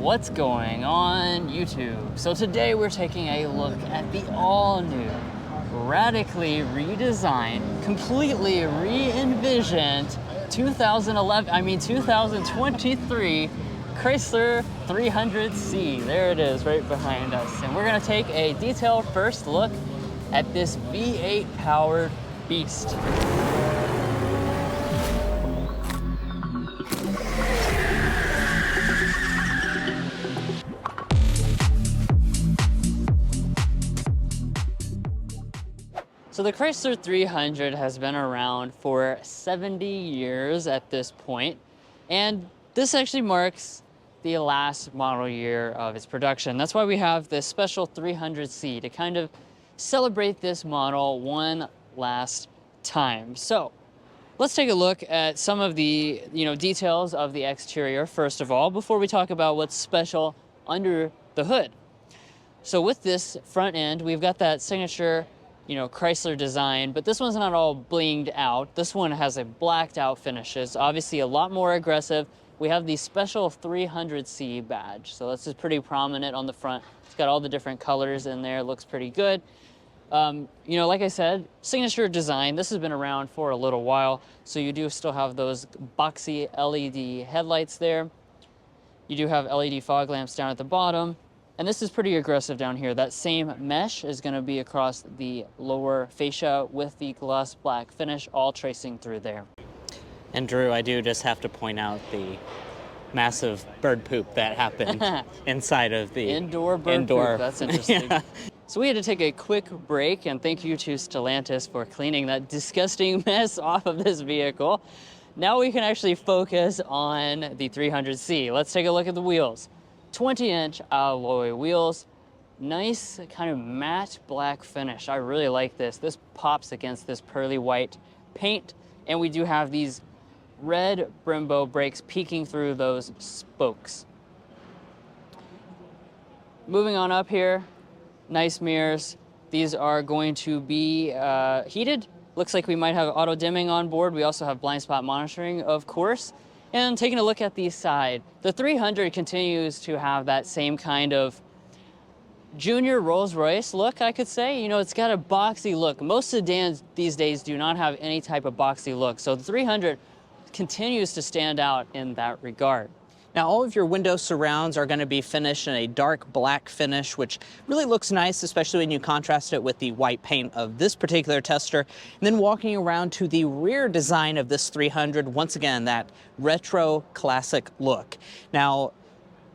What's going on YouTube? So today we're taking a look at the all-new, radically redesigned, completely re-envisioned 2023 Chrysler 300C. There it is right behind us. And we're gonna take a detailed first look at this V8 powered beast. So the Chrysler 300 has been around for 70 years at this point, and this actually marks the last model year of its production. That's why we have this special 300C to kind of celebrate this model one last time. So let's take a look at some of the details of the exterior first of all, before we talk about what's special under the hood. So with this front end, we've got that signature Chrysler design, but this one's not all blinged out. This one has a blacked out finishes, obviously a lot more aggressive. We have the special 300C badge, so this is pretty prominent on the front. It's got all the different colors in there, looks pretty good. Like I said, signature design. This has been around for a little while, so you do still have those boxy LED headlights there. You do have LED fog lamps down at the bottom. And this is pretty aggressive down here. That same mesh is going to be across the lower fascia with the gloss black finish, all tracing through there. And Drew, I do just have to point out the massive bird poop that happened inside of the indoor bird poop. That's interesting. Yeah. So we had to take a quick break, and thank you to Stellantis for cleaning that disgusting mess off of this vehicle. Now we can actually focus on the 300C. Let's take a look at the wheels. 20-inch alloy wheels, nice kind of matte black finish. I really like this. This pops against this pearly white paint, and we do have these red Brembo brakes peeking through those spokes. Moving on up here, nice mirrors. These are going to be heated. Looks like we might have auto dimming on board. We also have blind spot monitoring, of course. And taking a look at the side, the 300 continues to have that same kind of junior Rolls-Royce look, I could say. It's got a boxy look. Most sedans these days do not have any type of boxy look. So the 300 continues to stand out in that regard. Now, all of your window surrounds are going to be finished in a dark black finish, which really looks nice, especially when you contrast it with the white paint of this particular tester. And then walking around to the rear design of this 300, once again, that retro classic look. Now,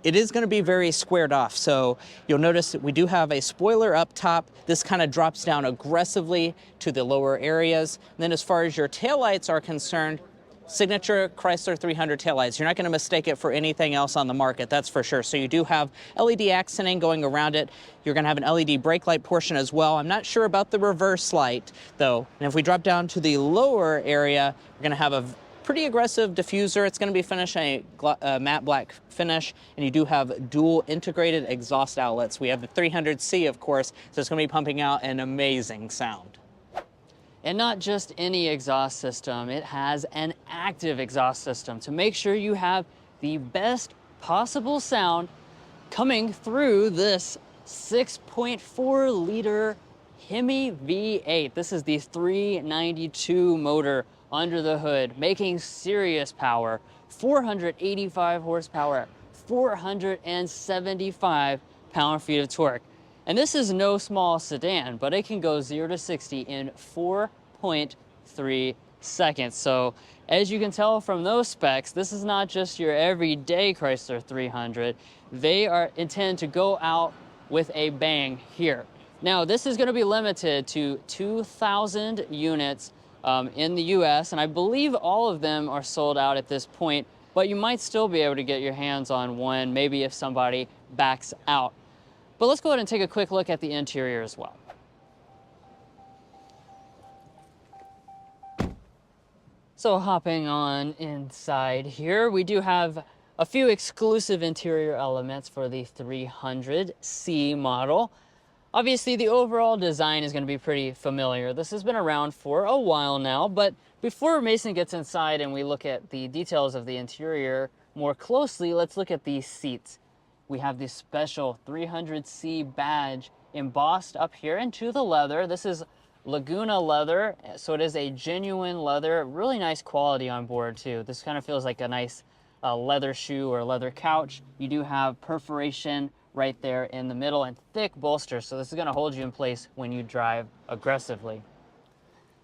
it is going to be very squared off, so you'll notice that we do have a spoiler up top. This kind of drops down aggressively to the lower areas. And then as far as your taillights are concerned, signature Chrysler 300 taillights. You're not going to mistake it for anything else on the market, that's for sure. So you do have LED accenting going around it. You're going to have an LED brake light portion as well. I'm not sure about the reverse light, though. And if we drop down to the lower area, we're going to have a pretty aggressive diffuser. It's going to be finished in a matte black finish, and you do have dual integrated exhaust outlets. We have the 300C, of course, so it's going to be pumping out an amazing sound. And not just any exhaust system, it has an active exhaust system to make sure you have the best possible sound coming through this 6.4 liter Hemi V8. This is the 392 motor under the hood, making serious power, 485 horsepower, 475 pound-feet of torque. And this is no small sedan, but it can go 0 to 60 in 4.3 seconds. So as you can tell from those specs, this is not just your everyday Chrysler 300. They are intended to go out with a bang here. Now, this is going to be limited to 2,000 units in the US, and I believe all of them are sold out at this point, but you might still be able to get your hands on one, maybe if somebody backs out. But let's go ahead and take a quick look at the interior as well. So hopping on inside here, we do have a few exclusive interior elements for the 300C model. Obviously, the overall design is going to be pretty familiar. This has been around for a while now, but before Mason gets inside and we look at the details of the interior more closely, let's look at these seats. we have this special 300C badge embossed up here into the leather. This is Laguna leather, so it is a genuine leather, really nice quality on board too. This kind of feels like a nice leather shoe or leather couch. You do have perforation right there in the middle and thick bolsters, so this is going to hold you in place when you drive aggressively.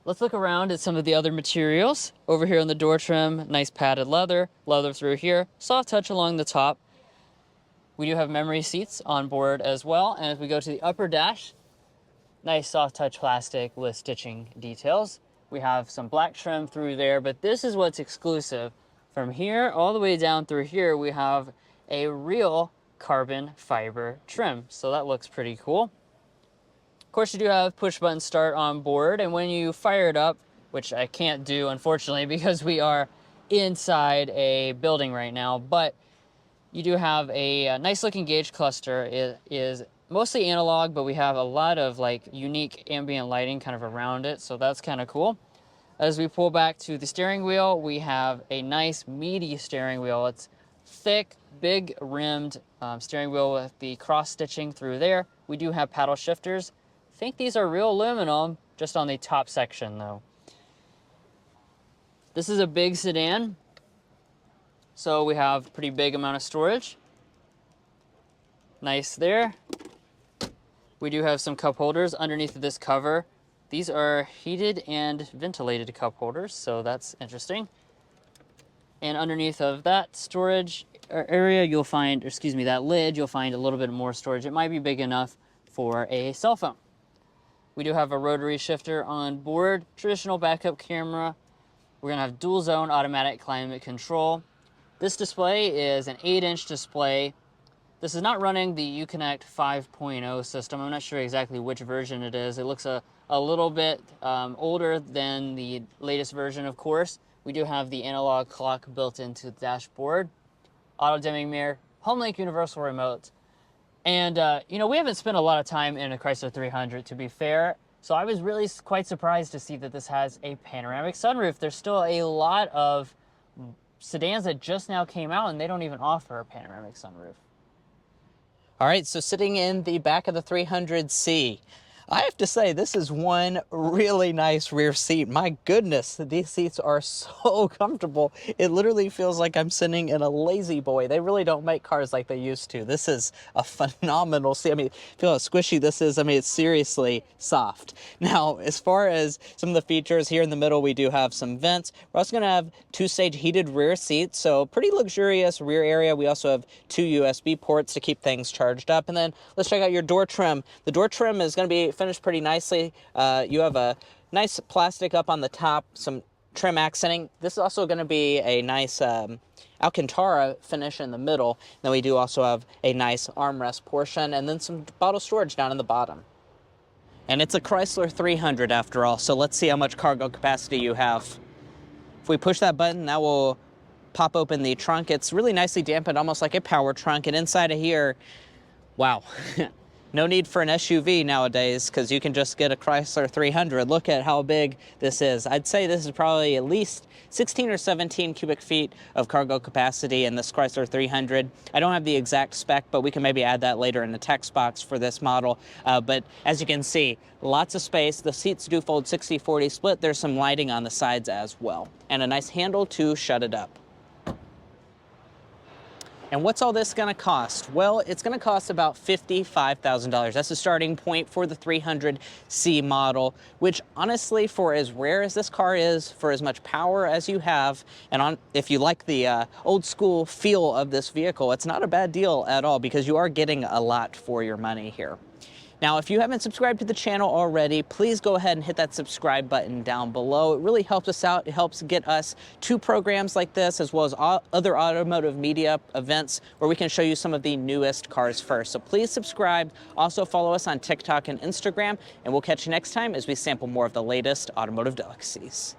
Let's look around at some of the other materials. Over here on the door trim, nice padded leather, leather through here, soft touch along the top. We do have memory seats on board as well, and as we go to the upper dash, nice soft touch plastic with stitching details. We have some black trim through there, but this is what's exclusive. From here all the way down through here, we have a real carbon fiber trim, so that looks pretty cool. Of course, you do have push button start on board, and when you fire it up, which I can't do unfortunately because we are inside a building right now, but you do have a nice looking gauge cluster. It is mostly analog, but we have a lot of like unique ambient lighting kind of around it, so that's kind of cool. As we pull back to the steering wheel, we have a nice meaty steering wheel. It's thick, big rimmed steering wheel with the cross stitching through there. We do have paddle shifters. I think these are real aluminum, just on the top section though. This is a big sedan, so we have a pretty big amount of storage. Nice there. We do have some cup holders underneath of this cover. These are heated and ventilated cup holders, so that's interesting. And underneath of that storage area, you'll find, excuse me, that lid, you'll find a little bit more storage. It might be big enough for a cell phone. We do have a rotary shifter on board, traditional backup camera. We're gonna have dual zone automatic climate control. This display is an 8-inch display. This is not running the Uconnect 5.0 system. I'm not sure exactly which version it is. It looks a little bit older than the latest version, of course. We do have the analog clock built into the dashboard, auto dimming mirror, HomeLink universal remote. And, you know, we haven't spent a lot of time in a Chrysler 300, to be fair. So I was really quite surprised to see that this has a panoramic sunroof. There's still a lot of sedans that just now came out and they don't even offer a panoramic sunroof. All right, so sitting in the back of the 300C, I have to say this is one really nice rear seat. My goodness, these seats are so comfortable. It literally feels like I'm sitting in a lazy boy. They really don't make cars like they used to. This is a phenomenal seat. I mean, feel how squishy this is. I mean, it's seriously soft. Now, as far as some of the features, here in the middle, we do have some vents. We're also gonna have 2-stage heated rear seats, so pretty luxurious rear area. We also have 2 USB ports to keep things charged up. And then let's check out your door trim. The door trim is gonna be finished pretty nicely. You have a nice plastic up on the top, some trim accenting. This is also going to be a nice Alcantara finish in the middle. Then we do also have a nice armrest portion and then some bottle storage down in the bottom. And it's a Chrysler 300 after all, so let's see how much cargo capacity you have. If we push that button, that will pop open the trunk. It's really nicely dampened, almost like a power trunk. And inside of here, wow. No need for an SUV nowadays because you can just get a Chrysler 300. Look at how big this is. I'd say this is probably at least 16 or 17 cubic feet of cargo capacity in this Chrysler 300. I don't have the exact spec, but we can maybe add that later in the text box for this model. But as you can see, lots of space. The seats do fold 60-40 split. There's some lighting on the sides as well. And a nice handle to shut it up. And what's all this gonna cost? Well, it's gonna cost about $55,000. That's the starting point for the 300C model, which honestly, for as rare as this car is, for as much power as you have, and if you like the old school feel of this vehicle, it's not a bad deal at all because you are getting a lot for your money here. Now, if you haven't subscribed to the channel already, please go ahead and hit that subscribe button down below. It really helps us out. It helps get us to programs like this, as well as other automotive media events where we can show you some of the newest cars first. So please subscribe. Also follow us on TikTok and Instagram, and we'll catch you next time as we sample more of the latest automotive delicacies.